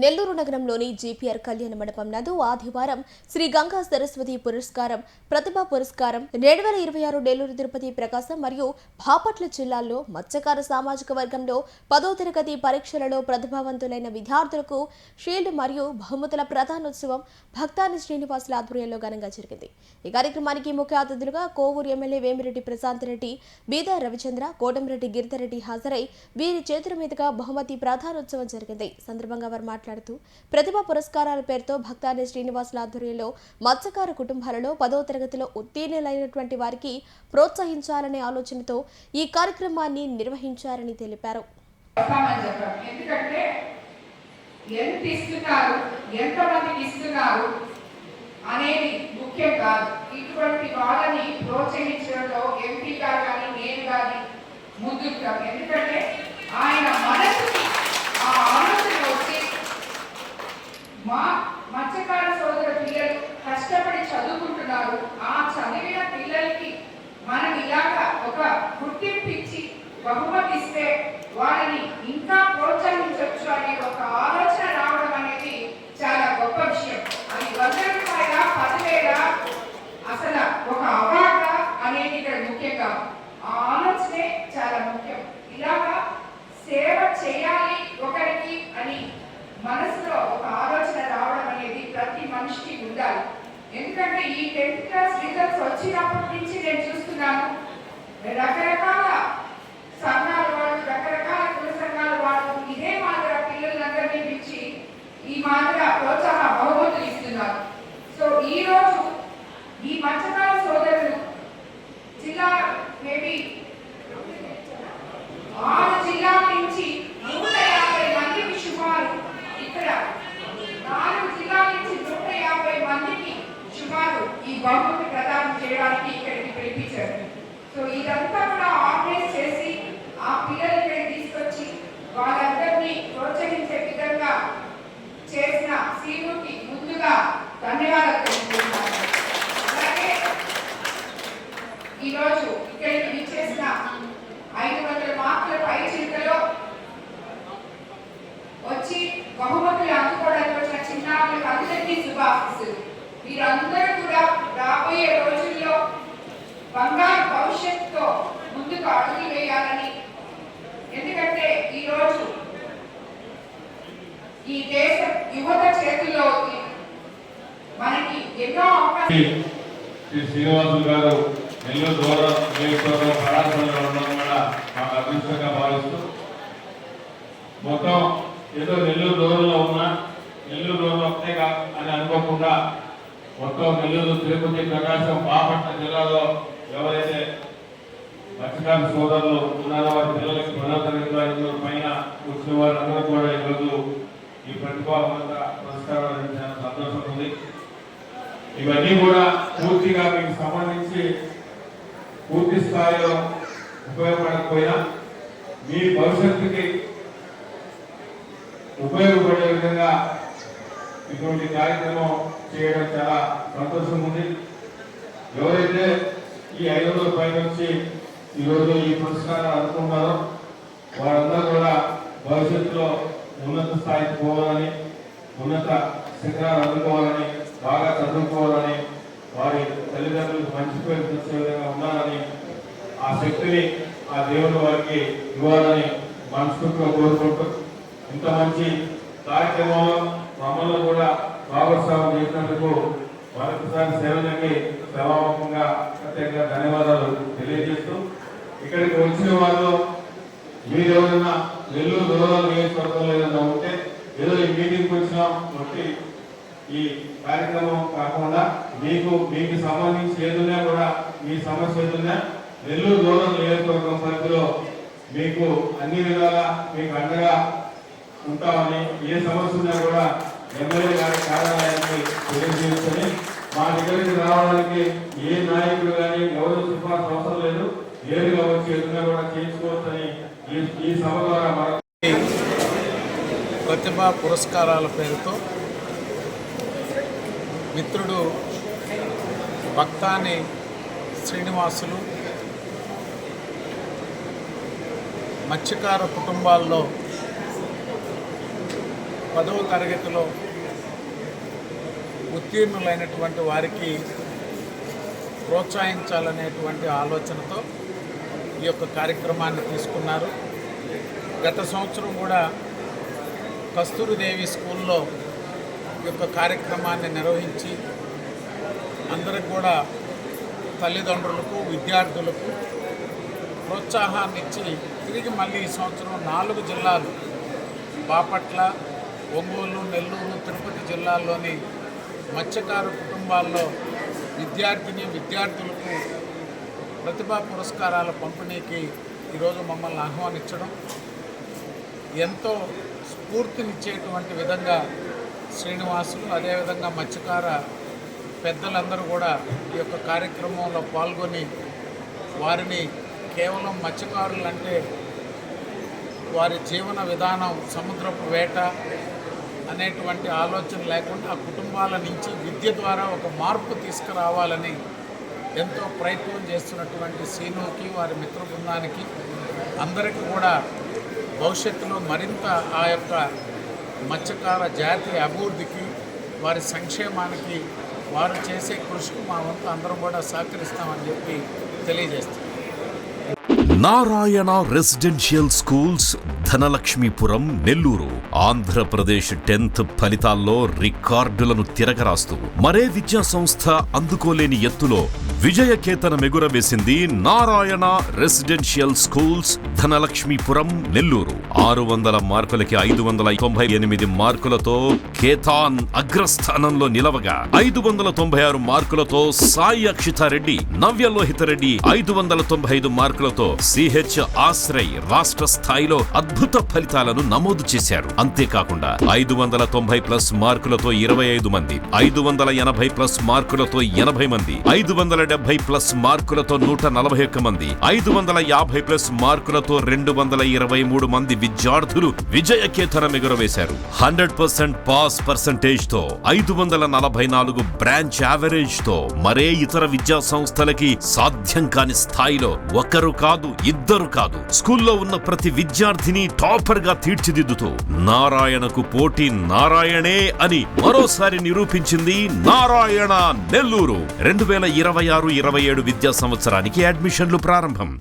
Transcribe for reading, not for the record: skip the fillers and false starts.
నెల్లూరు నగరంలోని జీపీఆర్ కళ్యాణ మండపం నందు ఆదివారం శ్రీ గంగా సరస్వతి పురస్కారం ప్రతిభా పురస్కారం 2026 నెల్లూరు తిరుపతి ప్రకాశం మరియు బాపట్ల జిల్లాల్లో మత్స్యకార సామాజిక వర్గంలో 10వ తరగతి పరీక్షలలో ప్రతిభావంతులైన విద్యార్థులకు షీల్డ్ మరియు బహుమతుల ప్రధానోత్సవం భక్తాని శ్రీనివాసుల ఆధ్వర్యంలో ఘనంగా జరిగింది। ఈ కార్యక్రమానికి ముఖ్య అతిథులుగా కోవూరు ఎమ్మెల్యే వేమిరెడ్డి ప్రశాంత్ రెడ్డి, బీదా రవిచంద్ర, కోటంరెడ్డి గిరిధరెడ్డి హాజరై వీరి చేతుల మీదుగా బహుమతి ప్రధానోత్సవం జరిగింది। సందర్భంగా వారు మాట్లాడుతూ ప్రతిభా పురస్కారాల పేరుతో భక్తాని శ్రీనివాసుల ఆధ్వర్యంలో మత్స్యకార కుటుంబాలలో 10వ తరగతిలో ఉత్తీర్ణులైనటువంటి వారికి ప్రోత్సహించాలనే ఆలోచనతో ఈ కార్యక్రమాన్ని నిర్వహించారని తెలిపారు। అనేది ముఖ్యం కాదు। ఇటువంటి వాళ్ళని ప్రోత్సహించడంలో ఎంపీ గారు కానీ నేను కానీ ముందుంటాం। ఎందుకంటే ఆయన మనసుకి ఆ ఆలోచన వచ్చి మా మత్స్యకార సోదర పిల్లలు కష్టపడి చదువుకుంటున్నారు, ఆ చదివిన పిల్లలకి మనం ఇలాగ ఒక గుర్తింపు ఇచ్చి బహుమతి ఇస్తే వాళ్ళని ఇంకా ప్రోత్సహించవచ్చు అనే ఒక ఆలోచన రావడం అనేది చాలా గొప్ప విషయం। అది 100 రూపాయల 10,000 అసలు ఒక అవార్డు అనేది ఇక్కడ ముఖ్యం కాదు, ఆ ఆలోచనే చాలా ముఖ్యం। ఇలాగా సేవ చేయాలి ఒకరికి అని మనసులో ఒక ఆలోచన రావడం అనేది ప్రతి మనిషికి ఉండాలి। ఎందుకంటే ఈ 10th క్లాస్ రిజల్ట్స్ వచ్చినప్పటి నుంచి నేను చూస్తున్నాను, రకరకాల సంఘాల వాళ్ళు, రకరకాల కుల సంఘాల వాళ్ళు ఇదే మాదిరి పిల్లలందరినీ పిలిచి ఈ మాదిరి ప్రోత్సాహ బహుమతులు ఇస్తున్నారు। సో ఈ రోజు ఈ మత్స్యకార సోదరులు జిల్లా మేబీ 6 జిల్లాల నుంచి 150 మందికి సుమారు, ఇక్కడ 4 జిల్లాల నుంచి 150 మందికి సుమారు ఈ బహుమతి ప్రదానం చేయడానికి ఇక్కడికి పిలిపించారు। సో ఇదంతా కూడా ఆర్గనైజ్ చేసి ఆ పిల్లలు ఇక్కడికి తీసుకొచ్చి వాళ్ళందరినీ ప్రోత్సహించే విధంగా చేసిన సీనుకి ముందుగా ధన్యవాదాలు తెలుపుతున్నాను। అలాగే ఈరోజు ఇక్కడికి విచ్చేసిన 500 మార్కుల పై చిరుకలో వచ్చి బహుమతులు అందుకోవడానికి వచ్చిన చిన్నారులకు అందరికీ శుభాశీస్సులు। మీరందరూ కూడా రాబోయే రోజుల్లో బంగారు భవిష్యత్తుతో ముందుకు అడుగులు వేయాలని, ఎందుకంటే ఈరోజు ఈ దేశ యువత చేతుల్లో ఉంది, మనకి ఎన్నో అవకాశాలు। శ్రీనివాసులు గారు నెల్లూరు దూరం నియోజకవర్గం పరాశంలో ఉండడం కూడా మాకు అదృష్టంగా భావిస్తూ, మొత్తం ఏదో నెల్లూరు దూరంలో ఉన్నా నెల్లూరు దూరంలో ఒకటే అని అనుకోకుండా మొత్తం నెల్లూరు, తిరుపతి, ప్రకాశం, బాపట్ల జిల్లాలో ఎవరైతే మత్స్యకార సోదరులు ఉన్నారో వారి పిల్లలకి 10వ తరగతిలో పైన వచ్చిన వారందరూ కూడా ఈరోజు ఈ ప్రతిభావంత పురస్కారాలు చాలా సంతోషం ఉంది। ఇవన్నీ కూడా పూర్తిగా మీకు సంబంధించి పూర్తి స్థాయిలో ఉపయోగపడకపోయినా మీ భవిష్యత్తుకి ఉపయోగపడే విధంగా ఇటువంటి కార్యక్రమం చేయడం చాలా సంతోషం ఉంది। ఎవరైతే ఈ 500 పైన వచ్చి ఈరోజు ఈ పురస్కారాలు అందుకుంటారో వారందరూ కూడా భవిష్యత్తులో ఉన్నత స్థాయికి పోవాలని, ఉన్నత శిఖరాలు అందుకోవాలని, బాగా చదువుకోవాలని, వారి తల్లిదండ్రులకు మంచి పేరు తెచ్చే విధంగా ఉండాలని, ఆ శక్తిని ఆ దేవుడు వారికి ఇవ్వాలని మనస్ఫూర్తిగా కోరుకుంటూ, ఇంత మంచి కార్యక్రమంలో మమ్మల్ని కూడా భాగస్వామ్యం చేసినందుకు మరొకసారి సేవలకి సభాముఖంగా ప్రత్యేకంగా ధన్యవాదాలు తెలియజేస్తూ, ఇక్కడికి వచ్చిన వాళ్ళు మీరు ఎవరైనా నెల్లూరు రూరల్ నియోజకవర్గంలో ఏదైనా ఉంటే ఏదో ఈ మీటింగ్కి వచ్చినాం బట్టి ఈ కార్యక్రమం కాకుండా మీకు సంబంధించి ఏదైనా కూడా మీ సమస్య ఏదైనా నెల్లూరు రూరల్ నియోజకవర్గం పరిధిలో మీకు అన్ని విధాలా మీకు అండగా ఉంటామని, ఏ సమస్య ఉన్నా కూడా ఎమ్మెల్యే గారి కార్యాలయానికి తెలియజేసుకొని మా దగ్గరికి రావడానికి ఏ నాయకుడు కానీ ఎవరు సిఫార్సు అవసరం లేదు, నేరుగా వచ్చి ఏదైనా కూడా చేయించుకోవచ్చని ఈ సభ ద్వారా ప్రతిభా పురస్కారాల పేరుతో మిత్రుడు భక్తాని శ్రీనివాసులు మత్స్యకార కుటుంబాల్లో 10వ తరగతిలో ఉత్తీర్ణులైనటువంటి వారికి ప్రోత్సహించాలనేటువంటి ఆలోచనతో ఈ యొక్క కార్యక్రమాన్ని తీసుకున్నారు. గత సంవత్సరం కూడా కస్తూరిదేవి స్కూల్లో ఈ యొక్క కార్యక్రమాన్ని నిర్వహించి అందరికి కూడా తల్లిదండ్రులకు విద్యార్థులకు ప్రోత్సాహాన్ని ఇచ్చి తిరిగి మళ్ళీ ఈ సంవత్సరం 4 జిల్లాలు బాపట్ల, ఒంగోలు, నెల్లూరు, తిరుపతి జిల్లాల్లోని మత్స్యకారు కుటుంబాల్లో విద్యార్థులకు ప్రతిభా పురస్కారాల పంపిణీకి ఈరోజు మమ్మల్ని ఆహ్వానించడం ఎంతో స్ఫూర్తినిచ్చేటువంటి విధంగా శ్రీనివాసులు, అదేవిధంగా మత్స్యకార పెద్దలందరూ కూడా ఈ యొక్క కార్యక్రమంలో పాల్గొని వారిని కేవలం మత్స్యకారులు అంటే వారి జీవన విధానం సముద్రపు వేట అనేటువంటి ఆలోచన లేకుండా ఆ కుటుంబాల నుంచి విద్య ద్వారా ఒక మార్పు తీసుకురావాలని ఎంతో ప్రయత్నం చేస్తున్నటువంటి సీనుకి, వారి మిత్ర బృందానికి అందరికీ కూడా భవిష్యత్తులో మరింత ఆ యొక్క మత్స్యకార జాతి అభివృద్ధికి, వారి సంక్షేమానికి వారు చేసే కృషికి మా వంతు అందరం కూడా సహకరిస్తామని చెప్పి తెలియజేస్తాం. Narayana residential schools, Dhanalakshmipuram, Nellore. Andhra Pradesh 10th ఫలితాల్లో రికార్డులను తిరగరాస్తూ మరే విద్యా సంస్థ అందుకోలేని ఎత్తులో విజయకేతనం ఎగురవేసింది నారాయణ రెసిడెన్షియల్ స్కూల్స్, ధనలక్ష్మీపురం, నెల్లూరు. 600 మార్కులకి 598 మార్కులతో కేతాన్ అగ్రస్థానంలో నిలవగా 596 మార్కులతో సాయి అక్షితారెడ్డి, నవ్యలోహితరెడ్డి 595 మార్కులతో సిహెచ్ ఆశ్రయ్ రాష్ట్ర స్థాయిలో అద్భుత ఫలితాలను నమోదు చేశారు. అంతేకాకుండా 590+ మార్కులతో 25 మంది, 580+ మార్కులతో 80 మంది, 570+ మార్కులతో 141 మంది, 550+ మార్కులతో 223 మంది విద్యార్థులు విజయకేతనం ఎగురవేశారు. 100% పాస్ పర్సెంటేజ్ తో 544 బ్రాంచ్ యావరేజ్ తో మరే ఇతర విద్యా సంస్థలకి సాధ్యం కాని స్థాయిలో ఒకరు కాదు, ఇద్దరు కాదు, స్కూల్లో ఉన్న ప్రతి విద్యార్థిని టాపర్ గా తీర్చిదిద్దుతూ నారాయణకు పోటీ నారాయణే అని మరోసారి నిరూపించింది నారాయణ నెల్లూరు. 2026-27 విద్యా సంవత్సరానికి అడ్మిషన్లు ప్రారంభం.